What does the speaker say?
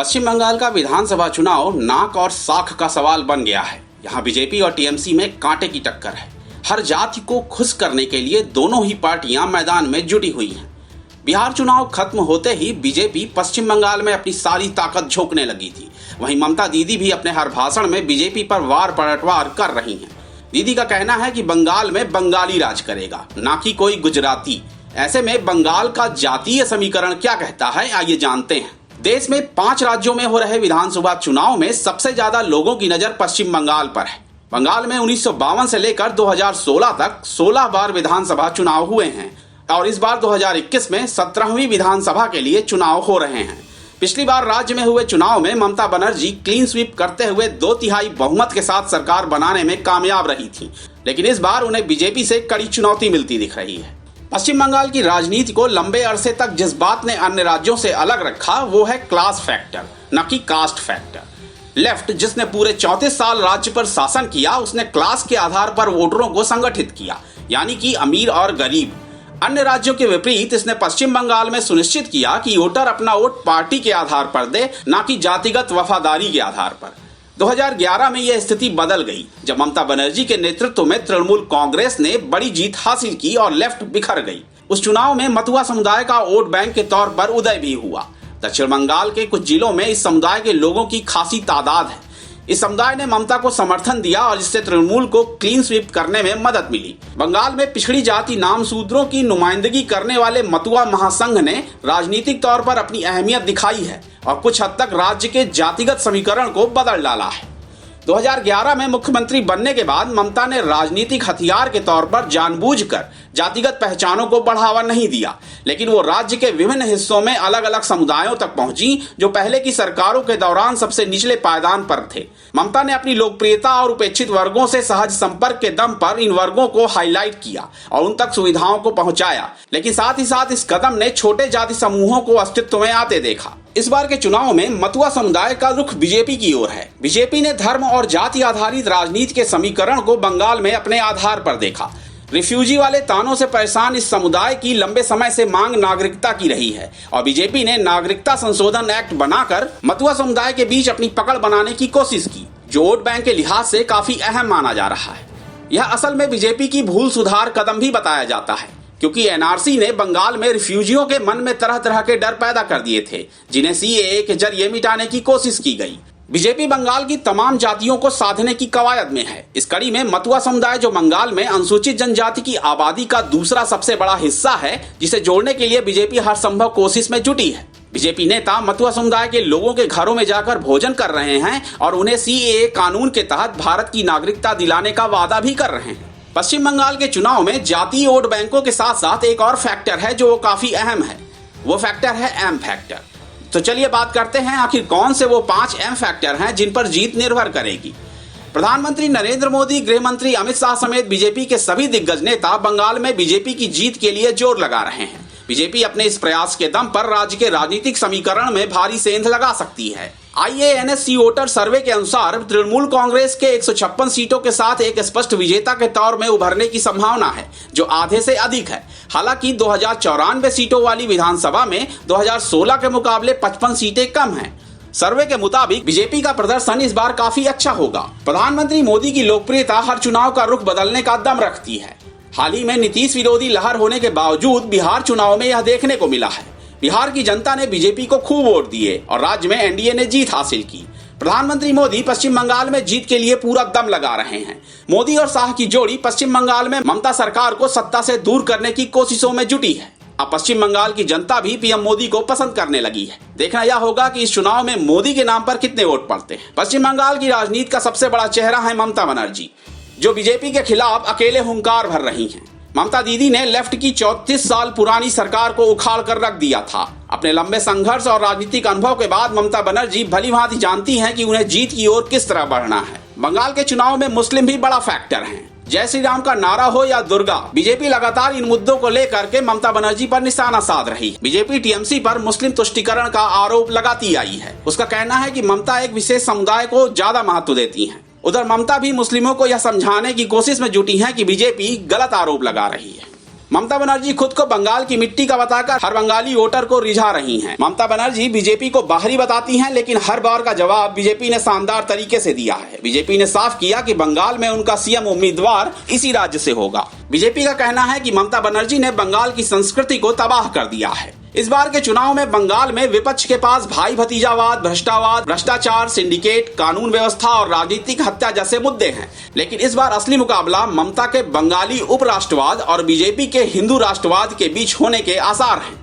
पश्चिम बंगाल का विधानसभा चुनाव नाक और साख का सवाल बन गया है। यहाँ बीजेपी और टीएमसी में कांटे की टक्कर है। हर जाति को खुश करने के लिए दोनों ही पार्टियां मैदान में जुटी हुई हैं। बिहार चुनाव खत्म होते ही बीजेपी पश्चिम बंगाल में अपनी सारी ताकत झोंकने लगी थी। वहीं ममता दीदी भी अपने हर भाषण में बीजेपी पर वार पलटवार कर रही हैं। दीदी का कहना है कि बंगाल में बंगाली राज करेगा, ना कि कोई गुजराती। ऐसे में बंगाल का जातीय समीकरण क्या कहता है, आइए जानते हैं। देश में 5 राज्यों में हो रहे विधानसभा चुनाव में सबसे ज्यादा लोगों की नजर पश्चिम बंगाल पर है। बंगाल में 1952 से लेकर 2016 तक 16 बार विधानसभा चुनाव हुए हैं और इस बार 2021 में 17वीं विधानसभा के लिए चुनाव हो रहे हैं। पिछली बार राज्य में हुए चुनाव में ममता बनर्जी क्लीन स्वीप करते हुए 2/3 बहुमत के साथ सरकार बनाने में कामयाब रही थी, लेकिन इस बार उन्हें बीजेपी से कड़ी चुनौती मिलती दिख रही है। पश्चिम बंगाल की राजनीति को लंबे अरसे तक जिस बात ने अन्य राज्यों से अलग रखा वो है क्लास फैक्टर, न कि कास्ट फैक्टर। लेफ्ट, जिसने पूरे 34 साल राज्य पर शासन किया, उसने क्लास के आधार पर वोटरों को संगठित किया, यानी कि अमीर और गरीब। अन्य राज्यों के विपरीत इसने पश्चिम बंगाल में सुनिश्चित किया कि वोटर अपना वोट पार्टी के आधार पर दे, न कि जातिगत वफादारी के आधार पर। 2011 में यह स्थिति बदल गई जब ममता बनर्जी के नेतृत्व में तृणमूल कांग्रेस ने बड़ी जीत हासिल की और लेफ्ट बिखर गई। उस चुनाव में मथुआ समुदाय का वोट बैंक के तौर पर उदय भी हुआ। दक्षिण बंगाल के कुछ जिलों में इस समुदाय के लोगों की खासी तादाद है। इस समुदाय ने ममता को समर्थन दिया और इससे तृणमूल को क्लीन स्वीप करने में मदद मिली। बंगाल में पिछड़ी जाति नामशूद्रों की नुमाइंदगी करने वाले मथुआ महासंघ ने राजनीतिक तौर पर अपनी अहमियत दिखाई है और कुछ हद तक राज्य के जातिगत समीकरण को बदल डाला है। 2011 में मुख्यमंत्री बनने के बाद ममता ने राजनीतिक हथियार के तौर पर जानबूझकर जातिगत पहचानों को बढ़ावा नहीं दिया, लेकिन वो राज्य के विभिन्न हिस्सों में अलग अलग समुदायों तक पहुंची जो पहले की सरकारों के दौरान सबसे निचले पायदान पर थे। ममता ने अपनी लोकप्रियता और उपेक्षित वर्गों से सहज संपर्क के दम पर इन वर्गों को हाईलाइट किया और उन तक सुविधाओं को पहुंचाया, लेकिन साथ ही साथ इस कदम ने छोटे जाति समूहों को अस्तित्व में आते देखा। इस बार के चुनाव में मथुआ समुदाय का रुख बीजेपी की ओर है। बीजेपी ने धर्म और जाति आधारित राजनीति के समीकरण को बंगाल में अपने आधार पर देखा। रिफ्यूजी वाले तानों से परेशान इस समुदाय की लंबे समय से मांग नागरिकता की रही है और बीजेपी ने नागरिकता संशोधन एक्ट बनाकर मथुआ समुदाय के बीच अपनी पकड़ बनाने की कोशिश की, जो वोट बैंक के लिहाज से काफी अहम माना जा रहा है। यह असल में बीजेपी की भूल सुधार कदम भी बताया जाता है, क्योंकि एनआरसी ने बंगाल में रिफ्यूजियों के मन में तरह तरह के डर पैदा कर दिए थे, जिन्हें सीएए के जरिए मिटाने की कोशिश की गई। बीजेपी बंगाल की तमाम जातियों को साधने की कवायद में है। इस कड़ी में मथुआ समुदाय, जो बंगाल में अनुसूचित जनजाति की आबादी का दूसरा सबसे बड़ा हिस्सा है, जिसे जोड़ने के लिए बीजेपी हर संभव कोशिश में जुटी है। बीजेपी नेता मथुआ समुदाय के लोगों के घरों में जाकर भोजन कर रहे हैं और उन्हें सीएए कानून के तहत भारत की नागरिकता दिलाने का वादा भी कर रहे हैं। पश्चिम बंगाल के चुनाव में जातीय वोट बैंकों के साथ साथ एक और फैक्टर है जो काफी अहम है। वो फैक्टर है एम फैक्टर। तो चलिए बात करते हैं आखिर कौन से वो 5 एम फैक्टर हैं जिन पर जीत निर्भर करेगी। प्रधानमंत्री नरेंद्र मोदी, गृह मंत्री अमित शाह समेत बीजेपी के सभी दिग्गज नेता बंगाल में बीजेपी की जीत के लिए जोर लगा रहे हैं। बीजेपी अपने इस प्रयास के दम पर राज्य के राजनीतिक समीकरण में भारी सेंध लगा सकती है। IANS वोटर सर्वे के अनुसार तृणमूल कांग्रेस के 156 सीटों के साथ एक स्पष्ट विजेता के तौर में उभरने की संभावना है, जो आधे से अधिक है। हालांकि 2094 सीटों वाली विधानसभा में 2016 के मुकाबले 55 सीटें कम हैं। सर्वे के मुताबिक बीजेपी का प्रदर्शन इस बार काफी अच्छा होगा। प्रधानमंत्री मोदी की लोकप्रियता हर चुनाव का रुख बदलने का दम रखती है। हाल ही में नीतीश विरोधी लहर होने के बावजूद बिहार चुनाव में यह देखने को मिला है। बिहार की जनता ने बीजेपी को खूब वोट दिए और राज्य में एनडीए ने जीत हासिल की। प्रधानमंत्री मोदी पश्चिम बंगाल में जीत के लिए पूरा दम लगा रहे हैं। मोदी और शाह की जोड़ी पश्चिम बंगाल में ममता सरकार को सत्ता से दूर करने की कोशिशों में जुटी है। अब पश्चिम बंगाल की जनता भी पीएम मोदी को पसंद करने लगी है। देखना यह होगा कि इस चुनाव में मोदी के नाम पर कितने वोट पड़ते हैं। पश्चिम बंगाल की राजनीति का सबसे बड़ा चेहरा है ममता बनर्जी, जो बीजेपी के खिलाफ अकेले हुंकार भर रही हैं। ममता दीदी ने लेफ्ट की 34 साल पुरानी सरकार को उखाड़ कर रख दिया था। अपने लंबे संघर्ष और राजनीतिक अनुभव के बाद ममता बनर्जी भलीभांति जानती हैं कि उन्हें जीत की ओर किस तरह बढ़ना है। बंगाल के चुनाव में मुस्लिम भी बड़ा फैक्टर हैं। जय श्री राम का नारा हो या दुर्गा, बीजेपी लगातार इन मुद्दों को लेकर के ममता बनर्जी पर निशाना साध रही है। बीजेपी टीएमसी पर मुस्लिम तुष्टीकरण का आरोप लगाती आई है। उसका कहना है कि ममता एक विशेष समुदाय को ज्यादा महत्व देती है। उधर ममता भी मुस्लिमों को यह समझाने की कोशिश में जुटी हैं कि बीजेपी गलत आरोप लगा रही है। ममता बनर्जी खुद को बंगाल की मिट्टी का बताकर हर बंगाली वोटर को रिझा रही हैं। ममता बनर्जी बीजेपी को बाहरी बताती हैं, लेकिन हर बार का जवाब बीजेपी ने शानदार तरीके से दिया है। बीजेपी ने साफ किया कि बंगाल में उनका सीएम उम्मीदवार इसी राज्य से होगा। बीजेपी का कहना है कि ममता बनर्जी ने बंगाल की संस्कृति को तबाह कर दिया है। इस बार के चुनाव में बंगाल में विपक्ष के पास भाई भतीजावाद, भ्रष्टाचार, सिंडिकेट, कानून व्यवस्था और राजनीतिक हत्या जैसे मुद्दे हैं। लेकिन इस बार असली मुकाबला ममता के बंगाली उपराष्ट्रवाद और बीजेपी के हिंदू राष्ट्रवाद के बीच होने के आसार हैं।